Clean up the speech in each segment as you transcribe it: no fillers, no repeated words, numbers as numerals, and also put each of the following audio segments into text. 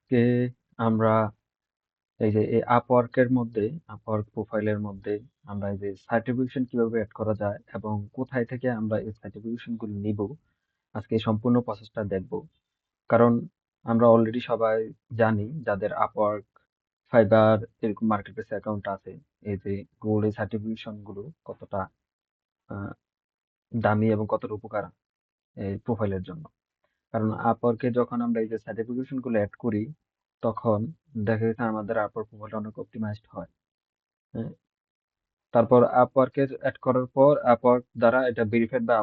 আজকে আমরা এই যে এই আপওয়ার্কের মধ্যে আপওয়ার্ক প্রোফাইলের মধ্যে আমরা এই যে সার্টিফিকেশন কিভাবে অ্যাড করা যায় এবং কোথায় থেকে আমরা এই সার্টিফিকেশন গুলো নিব, আজকে এই সম্পূর্ণ প্রসেসটা দেখব। কারণ আমরা অলরেডি সবাই জানি যাদের আপওয়ার্ক, ফাইবার এরকম মার্কেটপ্লেস অ্যাকাউন্ট আছে, এই যে গুগল এই সার্টিফিকেশন গুলো কতটা আহ, দামি এবং কতটা উপকার এই প্রোফাইলের জন্য। কারণ আপওয়ার্কে যখন আমরা এই যে সার্টিফিকেশন গুলো অ্যাড করি, তখন দেখা গেছে আমাদের আপওয়ার্ক প্রোফাইলটা অনেক অপটিমাইজড হয়। হ্যাঁ, তারপর আপওয়ার্কের অ্যাড করার পর আপওয়ার্ক দ্বারা এটা ভেরিফাইড বা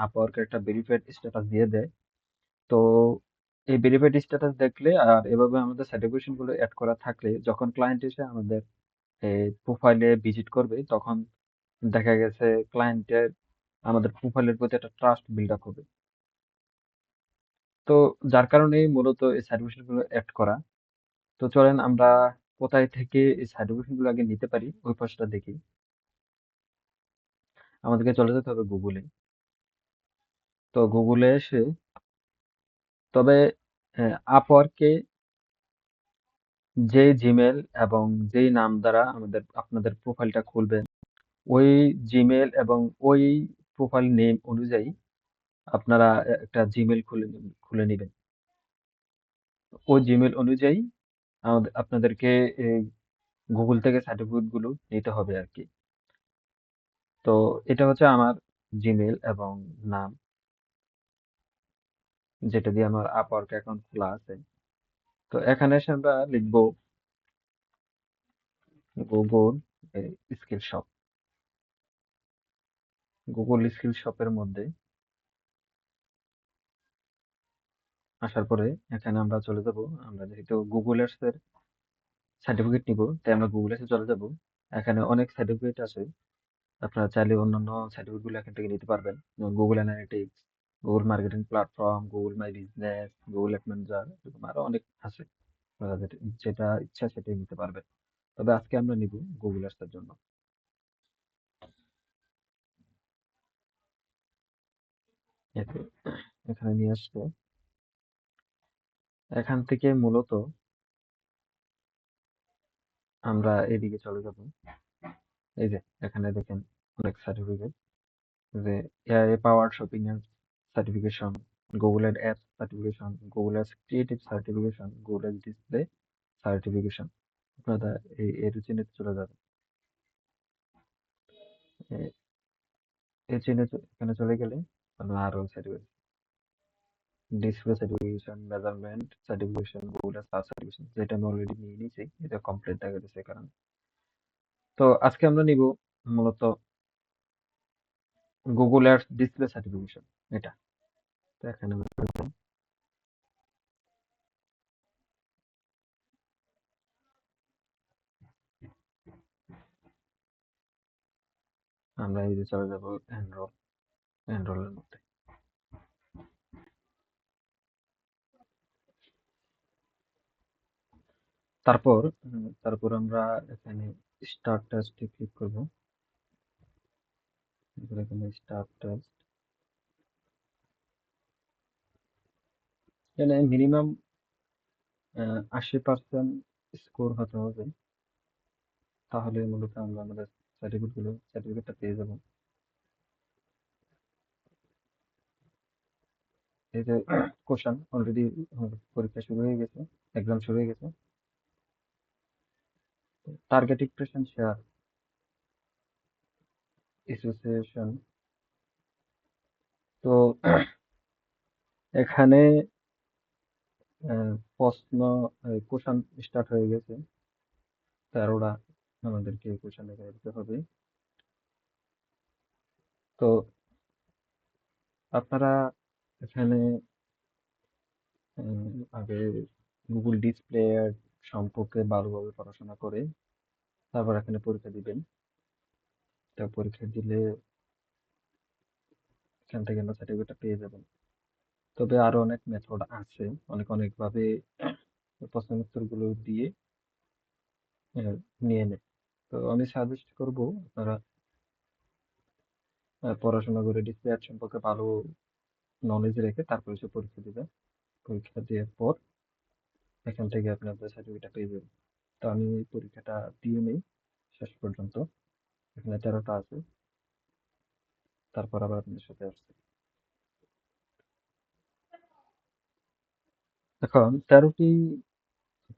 আপওয়ার্ক একটা ভেরিফাইড স্ট্যাটাস দিয়ে দেয়। তো এই ভেরিফাইড স্ট্যাটাস দেখলে আর এভাবে আমাদের সার্টিফিকেশন গুলো অ্যাড করা থাকলে যখন ক্লায়েন্ট এসে আমাদের প্রোফাইলে ভিজিট করবে, তখন দেখা গেছে ক্লায়েন্টের আমাদের প্রোফাইলের প্রতি একটা ট্রাস্ট বিল্ড আপ হবে। তো যার কারণেই মূলত এই সার্টিফিকেশন গুলো অ্যাড করা। তো চলেন আমরা কোথায় থেকে এই সার্টিফিকেশন গুলো আগে নিতে পারি ওই প্রসেসটা দেখি। আমাদেরকে চলে যেতে হবে গুগলে। তো গুগলে এসে তবে আপওয়ার্কে যে জিমেল এবং যেই নাম দ্বারা আপনাদের প্রোফাইলটা খুলবেন, ওই জিমেল এবং ওই প্রোফাইল নেম অনুযায়ী আপনারা একটা জিমেল খুলে নিবেন। ওই জিমেল অনুযায়ী আপনাদেরকে এই গুগল থেকে সার্টিফিকেট গুলো নিতে হবে আর কি। তো এটা হচ্ছে আমার জিমেল এবং নাম, যেটা দিয়ে আমার আপওয়ার্ক অ্যাকাউন্ট খোলা আছে। তো এখানে এসে আমরা লিখবো Google skill shop. Google skill শপের মধ্যে আসার পরে এখানে আমরা চলে যাব। আমরা যেহেতু গুগল এর সার্টিফিকেট নিব, তাই আমরা গুগল এসে চলে যাব। এখানে অনেক সার্টিফিকেট আছে, আপনারা চাইলে অন্যান্য সার্টিফিকেট গুলো এখান থেকে নিতে পারবেন, যেমন Google analytics, Google marketing platform, Google my business, Google ad manager, এরকম আরো অনেক আছে। আপনারা যেটা ইচ্ছা সেটাই নিতে পারবেন। তবে আজকে আমরা নিব গুগল আর্টস এর জন্য। এতে এখানে নিয়ে আসছে। এখান থেকে মূলত আমরা এদিকে চলে যাব। এই যে এখানে দেখেন অনেক সার্টিফিকেট, যে এআই পাওয়ার শপিং এর সার্টিফিকেশন, গুগল এর অ্যাপ সার্টিফিকেশন, গুগল এর ক্রিয়েটিভ সার্টিফিকেশন, গুগল এর ডিসপ্লে সার্টিফিকেশন। আপনারা এই রুচিতে চলে যাবেন। এ- এই এখানে চলে গেলে আপনার আরো certificate, display certification, measurement certification, Google এর সার্টিফিকেশন, যেটা আমি অলরেডি নিয়ে নিয়েছি, এটা কমপ্লিট দেখা গেছে কারণ। তো আজকে আমরা নিব মূলত গুগল এর ডিসপ্লে সার্টিফিকেশন এটা। তো এখানে আমরা এই যে চলে যাব এনরোলের মধ্যে। তারপর আমরা এখানে স্টার্ট টেস্টে ক্লিক করব। এরপর এখানে স্টার্ট টেস্ট, এখানে মিনিমাম 80% স্কোর হতে হবে, তাহলে মূলত আমরা আমাদের সার্টিফিকেটটা পেয়ে যাব। এই যে কোশ্চেন অলরেডি পরীক্ষা শুরু হয়ে গেছে, এক্সাম শুরু হয়ে গেছে। Target impression share association. তো এখানে প্রশ্ন কোশ্চেন স্টার্ট হয়ে গেছে, 13টা আমাদেরকে কোশ্চেন এখানে দিতে হবে। তো আপনারা এখানে আগে গুগল ডিসপ্লে সম্পর্কে ভালোভাবে পড়াশোনা করে তারপর এখানে পরীক্ষা দিবেন। তা পরীক্ষা দিলে এখান থেকে আমরা সার্টিফিকেটটা পেয়ে যাবেন। তবে আরো অনেক মেথড আছে, অনেক অনেক ভাবে প্রশ্ন উত্তর গুলো দিয়ে আহ, নিয়ে নেয়। তো আমি সাজেস্ট করব আপনারা পড়াশোনা করে ডিসপ্লে অ্যাড সম্পর্কে ভালো নলেজ রেখে তারপরে সে পরীক্ষা দিবেন। পরীক্ষা দেওয়ার পর এখান থেকে আপনি আপনার সার্টিফিকেটটা পেয়ে যাবেন। তো আমি এই পরীক্ষাটা দিয়ে নেই শেষ পর্যন্ত। এখানে 13টা আছে, তারপর আবার আপনাদের সাথে আসছে। এখন 13টি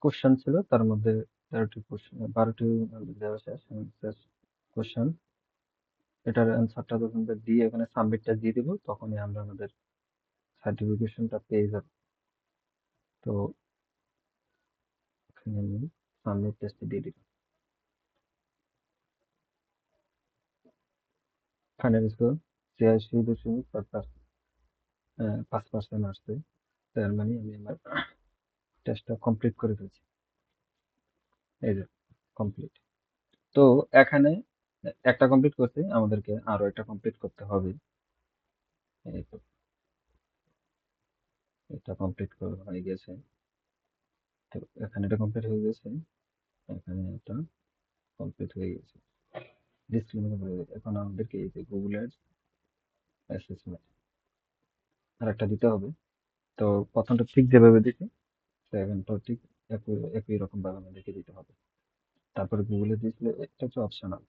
কোশ্চেন ছিল, তার মধ্যে 13টি কোশ্চেন, 12টি দেওয়া শেষ কোশ্চেন। এটার অ্যান্সারটা যখন আমরা দিয়ে এখানে সাবমিটটা দিয়ে দিব, তখনই আমরা আমাদের সার্টিফিকেশনটা পেয়ে যাব। তো এখানে আমি সাবমিট টেস্টে দিয়ে দিব। ফাইনাল স্কোর 86.5% আসছে। তার মানে আমি আমার টেস্টটা কমপ্লিট করে ফেলছি। এই যে কমপ্লিট। তো এখানে একটা কমপ্লিট করছি, আমাদেরকে আরো একটা কমপ্লিট করতে হবে। এই তো, এটা কমপ্লিট হয়ে গেছে। তো এখানে এটা কমপ্লিট হয়ে গেছে, এখানে এটা কমপ্লিট হয়ে গেছে, ডিসক্রিমিনেট হয়ে গেছে। এখন আমাদেরকে এই যে গুগলের অ্যাসেসমেন্ট আর একটা দিতে হবে। তো প্রথমটা ঠিক যেভাবে দিছি, সেকেন্ডটাও ঠিক একই রকম ভাবে আমাদেরকে দিতে হবে। তারপরে গুগলে দিয়েছিল, এটা হচ্ছে অপশনাল।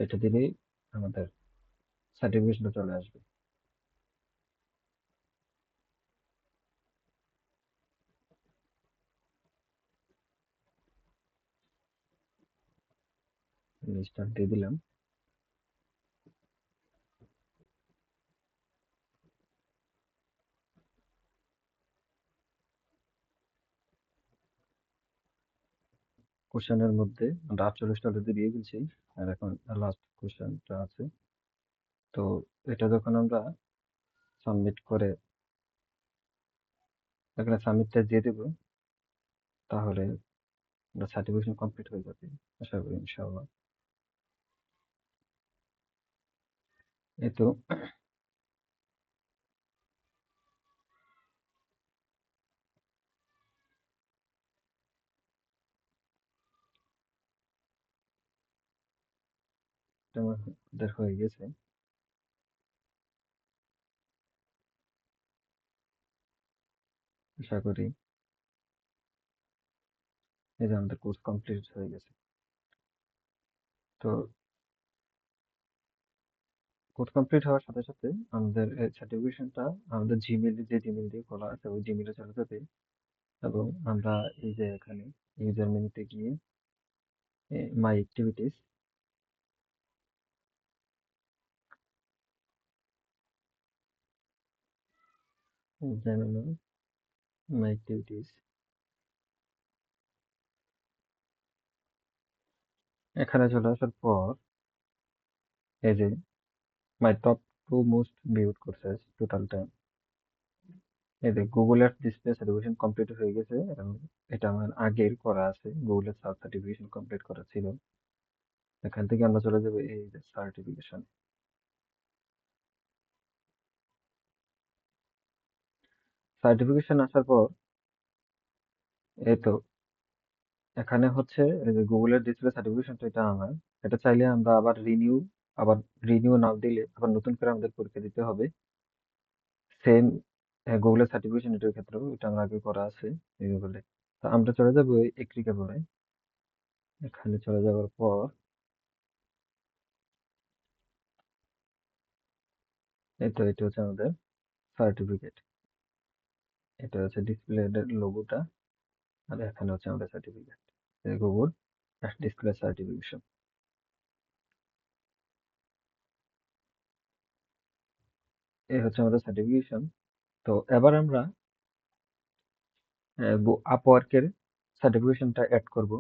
এটা দিলেই আমাদের সার্টিফিকেশনটা চলে আসবে। স্টার্ট দিয়ে দিলাম। কোশ্চেনের মধ্যে আমরা 48টা অলরেডি দিয়ে দিয়েছি, আর এখন লাস্ট কোশ্চেনটা আছে। তো এটা যখন আমরা সাবমিট করে এখানে সাবমিটটা দিয়ে দেবো, তাহলে আমরা সার্টিফিকেশন কমপ্লিট হয়ে যাবে আশা করি ইনশাআল্লাহ। এই তো, এটা আমাদের হয়ে গেছে। আশা করি এই যে আমাদের কোর্স কমপ্লিট হয়ে গেছে। তো কোর্স কমপ্লিট হওয়ার সাথে সাথে আমাদের সার্টিফিকেশনটা আমাদের জিমেইল, যে জিমেইল দিয়ে খোলা আছে ওই জিমেইলে চলে যাবে। এবং আমরা এই যে এখানে ইউজার মেনুতে গিয়ে মাই অ্যাক্টিভিটিস, ইউজার মেনু, মাই অ্যাক্টিভিটিস, এখানে চলে আসার পর এই যে my top 2 most viewed courses total time, এই যে গুগল এর ডিসপ্লে সার্টিফিকেশন কমপ্লিট হয়ে গেছে। এবং এটা আমার আগের করা আছে, গুগলের সার্টিফিকেশন কমপ্লিট করা ছিল। এখান থেকে আমরা চলে যাবো এই যে সার্টিফিকেশন। সার্টিফিকেশন আসার পর এই তো এখানে হচ্ছে এই যে গুগলের ডিসপ্লে সার্টিফিকেশনটা, এটা আমার, এটা চাইলে আমরা আবার রিনিউ না দিলে আবার নতুন করে আমাদের পরীক্ষা দিতে হবে। সেম গুগলের সার্টিফিকেশন এটার ক্ষেত্রেও এটা আমার আগে করা আছে গুগলে। তো আমরা চলে যাবো এগ্রিকালচারে। এখানে চলে যাওয়ার পর এই তো এটা হচ্ছে আমাদের সার্টিফিকেট, এটা হচ্ছে ডিসপ্লে লোগোটা, আর এখানে হচ্ছে আমাদের সার্টিফিকেট, গুগল ডিসপ্লে সার্টিফিকেশন। এই হচ্ছে আমাদের সার্টিফিকেশন। তো এবার আমরা আপওয়ার্কের সার্টিফিকেশনটা অ্যাড করব।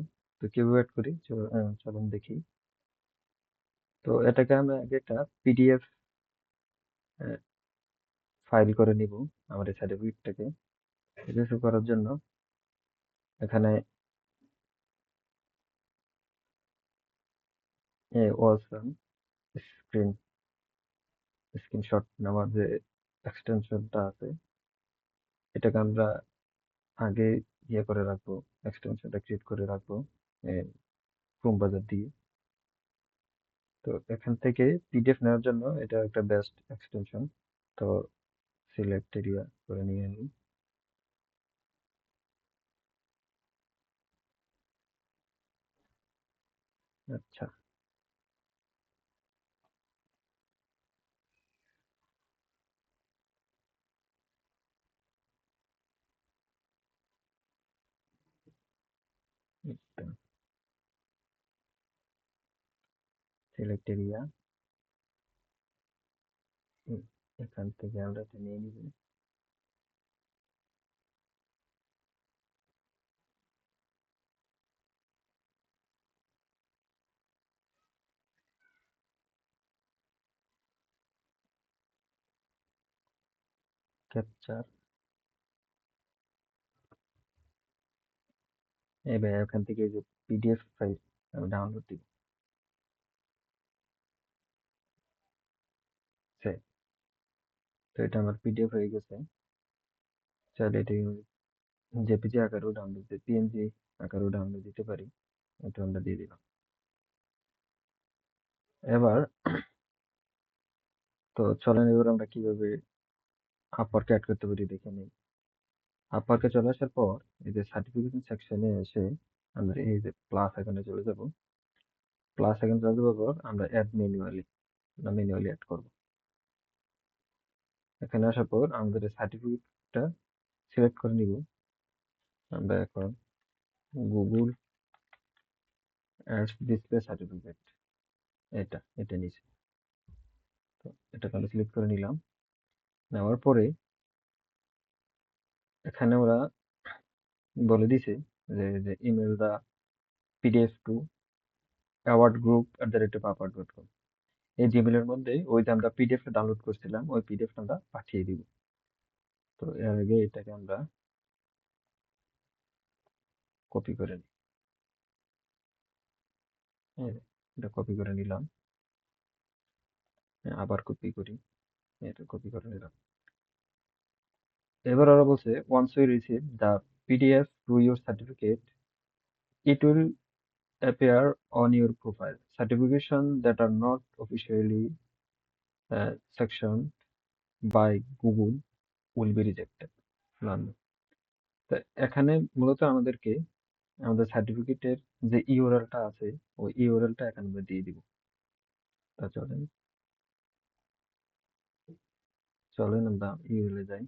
তো কিভাবে অ্যাড করি চলুন দেখি। তো এটাকে আমরা আগে একটা পিডিএফ ফাইল করে নিব, আমাদের সার্টিফিকেটটাকে। কিছু করার জন্য এখানে ওয়ালসাম স্ক্রিন স্ক্রিনশট নেওয়ার যে এক্সটেনশনটা আছে, এটাকে আমরা আগে ইয়ে করে রাখবো, এক্সটেনশনটা ক্রিয়েট করে রাখবো ক্রোম বাজার দিয়ে। তো এখান থেকে পিডিএফ নেওয়ার জন্য এটা একটা বেস্ট এক্সটেনশন। তো সিলেক্ট এরিয়া করে নিয়ে নিই। আচ্ছা, সিলেক্ট এরিয়া, এখান থেকে আমরা এটা নিয়ে নিব। ক্যাপচার, এবার এখান থেকে এই যে পিডিএফ ফাইল আমি ডাউনলোড দিব। Save। তো এটা আমার পিডিএফ হয়ে গেছে। চাইলে এটা জেপিজি আকারেও ডাউনলোড, পিএনজি আকারেও ডাউনলোড দিতে পারি। এটা আমরা দিয়ে দিলাম। এবার তো চলেন এবার আমরা কিভাবে আপওয়ার্কে অ্যাড করতে পারি দেখে নিই। আপওয়ার্কে চলে আসার পর এই যে সার্টিফিকেশন সেকশনে এসে আমরা এই যে প্লাস আইকনে চলে যাব। প্লাস আইকনে চলে যাওয়ার পর আমরা অ্যাড ম্যানুয়ালি, আমরা ম্যানুয়ালি অ্যাড করব। এখানে আসার পর আমাদের সার্টিফিকেটটা সিলেক্ট করে নিব। আমরা এখন গুগল অ্যাডস ডিসপ্লে সার্টিফিকেট, এটা নিচ্ছি। তো এটাকে আমরা সিলেক্ট করে নিলাম। নেওয়ার পরে এখানে ওরা বলে দিছে যে ইমেল দা পিডিএফ টু awardgroup@apart.com, এই জিমেলের মধ্যে ওই যে আমরা পিডিএফটা ডাউনলোড করছিলাম ওই পিডিএফটা আমরা পাঠিয়ে দিব। তো এর আগে এটাকে আমরা কপি করে নিই। এই যে, এটা কপি করে নিলাম। আবার কপি করি, এটা কপি করে নিলাম। এবার ওরা বলছে once you receive the PDF to your certificate, it will appear on your profile. Certifications that are not officially sectioned by Google will be rejected. None. তো এখানে মূলত আমাদেরকে আমাদের সার্টিফিকেটের যে ইউআরএলটা আছে ওই ইউআরএলটা এখানে আমরা দিয়ে দিব। তা চলেন চলেন আমরা ইউআরএল এ যাই।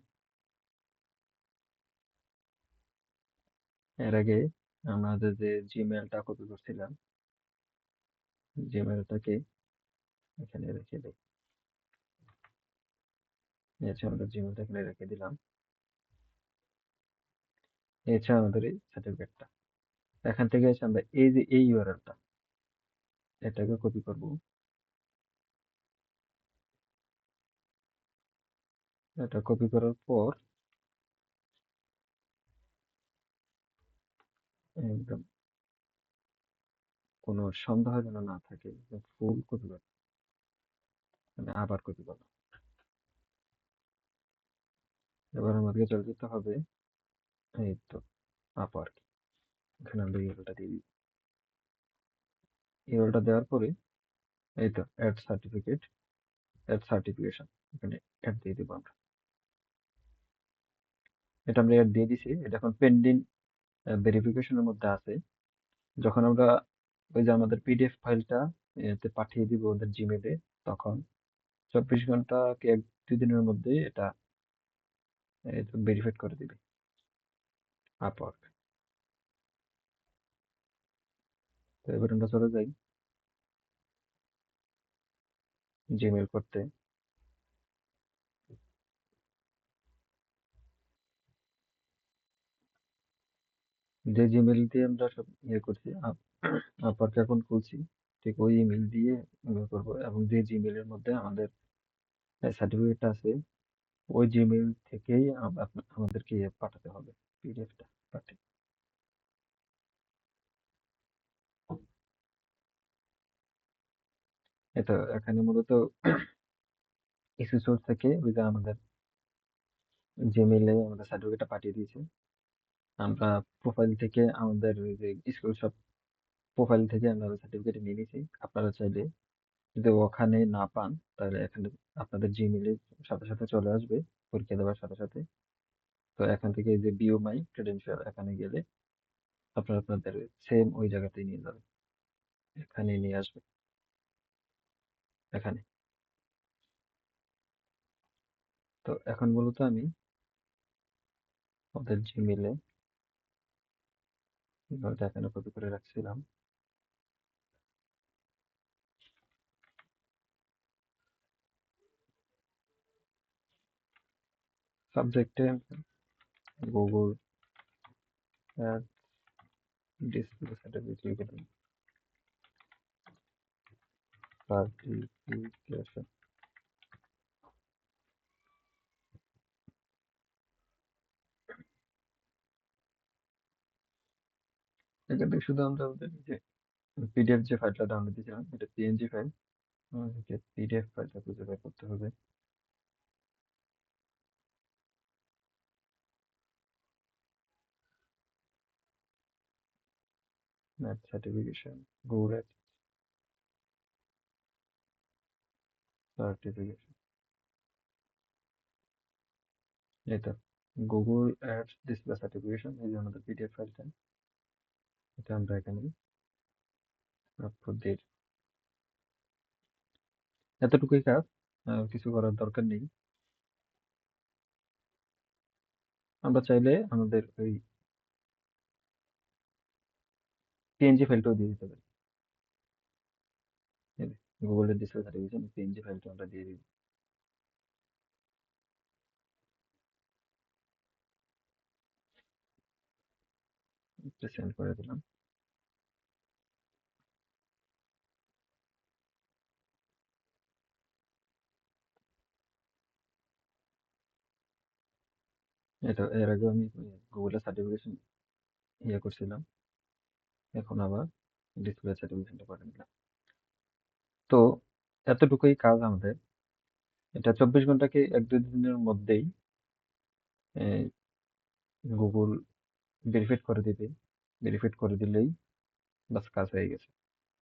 এর আগে আমাদের যে জিমেলটা কপি করছিলাম জিমেলটাকে এখানে রেখে দিই। এই হচ্ছে আমাদের জিমেলটা এখানে রেখে দিলাম। এই হচ্ছে আমাদের এই সার্টিফিকেটটা। এখান থেকে এসে আমরা এই যে এই ইউআরএলটা এটাকে কপি করব। এটা কপি করার পর একদম কোনো সন্দেহ যেন না থাকে, ফুল কপি করব, মানে আবার কপি করব। এবার আমাদেরকে চলে যেতে হবে এই তো আপওয়ার্ক, এখানে আমরা ইউআরএলটা দিয়ে দিই। ইউআরএলটা দেওয়ার পরে এই তো অ্যাড সার্টিফিকেট, অ্যাড সার্টিফিকেশন, এখানে অ্যাড দিয়ে দিব আমরা। এটা আমরা অ্যাড দিয়ে দিছি। এটা এখন পেন্ডিং ভেরিফিকেশনের মধ্যে আছে। যখন আমরা ওই যে আমাদের পিডিএফ ফাইলটা এতে পাঠিয়ে দিব ওদের জিমেলে, তখন 24 ঘন্টা কি 1-2 দিনের মধ্যে এটা ভেরিফাইড করে দিবে আপওয়ার্ক। তো এবার আমরা চলে যাই জিমেল করতে। যে জিমেল দিয়ে আমরা সব করছি আপওয়ার্ক অ্যাকাউন্ট খুলছি, ঠিক ওই ইমেল দিয়ে ইমেল করবো, এবং যে জিমেলের মধ্যে আমাদের সার্টিফিকেটটা আছে ওই জিমেল থেকেই আমাদেরকে পাঠাতে হবে পিডিএফটা পাঠিয়ে। এটা এখানে মূলত ইস্যু সোর্স থেকে ওই যে আমাদের জিমেইলে আমাদের সার্টিফিকেটটা পাঠিয়ে দিয়েছে। আমরা প্রোফাইল থেকে আমাদের ওই যে স্কুল সব প্রোফাইল থেকে আমরা সার্টিফিকেট নিয়ে নিয়েছি। আপনারা চাইলে যদি ওখানে না পান তাহলে এখানে আপনাদের জিমেইলে সাথে সাথে চলে আসবে পরীক্ষা দেওয়ার সাথে সাথে। তো এখান থেকে এই যে ভিউ মাই ক্রেডেনশিয়াল এখানে গেলে আপনারা আপনাদের সেম ওই জায়গাতেই নিয়ে যাবেন। এখানে নিয়ে আসবে, এখানে। তো এখন মূলত আমি ওদের জিমেলে এখানে কপি করে রাখছিলাম। সাবজেক্টে গুগল ডিসপ্লে সার্টিফিকেট, সার্টিফিকেশন। এখান থেকে শুধু আমরা আমাদের যে পিডিএফ যে ফাইলটা ডাউনলোড দিয়েছিলাম, এটা পিএনজি ফাইল, আমাদেরকে পিডিএফ ফাইলটা খুঁজে বের করতে হবে। ম্যাথ সার্টিফিকেশন, গুগল সার্টিফিকেশন, এই তো গুগল অ্যাডস ডিসপ্লে সার্টিফিকেশন, এই যে আমাদের পিডিএফ ফাইলটা, এটা আমরা এখানে আউটপুট দিয়ে দিই। এতটুকুই কাজ, কিছু করার দরকার নেই। আমরা চাইলে আমাদের ওই পিএনজি ফাইলটাও দিয়ে দিতে পারি। গুগলের ডিসপ্লে সার্টিফিকেশন পিএনজি ফাইলটা আমরা দিয়ে দিই, সেন্ড করে দিলাম। এটা এর আগে আমি গুগলের সার্টিফিকেশন ইয়ে করছিলাম, এখন আবার ডিসপ্লে সার্টিফিকেশনটা করে নিলাম। তো এতটুকুই কাজ আমাদের। এটা 24 ঘন্টা কি 1-2 দিনের মধ্যেই গুগল ভেরিফাইড করে দিবে। ভেরিফাইড করে দিলেই বাস কাজ হয়ে গেছে।